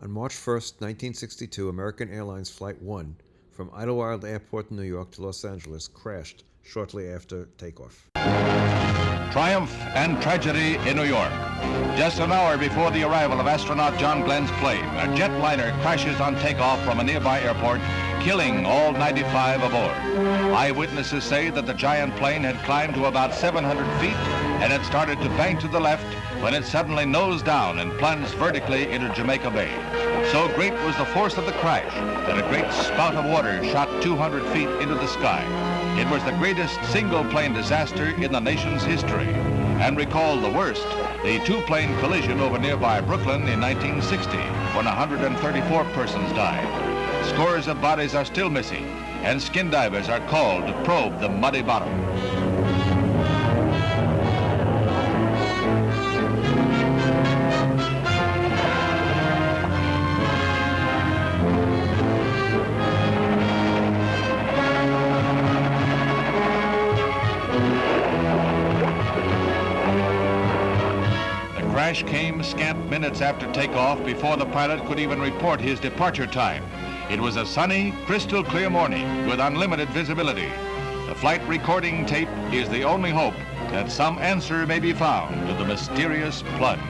On March 1st, 1962, American Airlines Flight 1 from Idlewild Airport in New York to Los Angeles crashed shortly after takeoff. Triumph and tragedy in New York. Just an hour before the arrival of astronaut John Glenn's plane, a jetliner crashes on takeoff from a nearby airport, killing all 95 aboard. Eyewitnesses say that the giant plane had climbed to about 700 feet and had started to bank to the left when it suddenly nosed down and plunged vertically into Jamaica Bay. So great was the force of the crash that a great spout of water shot 200 feet into the sky. It was the greatest single-plane disaster in the nation's history. And recall the worst, the two-plane collision over nearby Brooklyn in 1960, when 134 persons died. Scores of bodies are still missing, and skin divers are called to probe the muddy bottom. The crash came scant minutes after takeoff before the pilot could even report his departure time. It was a sunny, crystal clear morning with unlimited visibility. The flight recording tape is the only hope that some answer may be found to the mysterious plunge.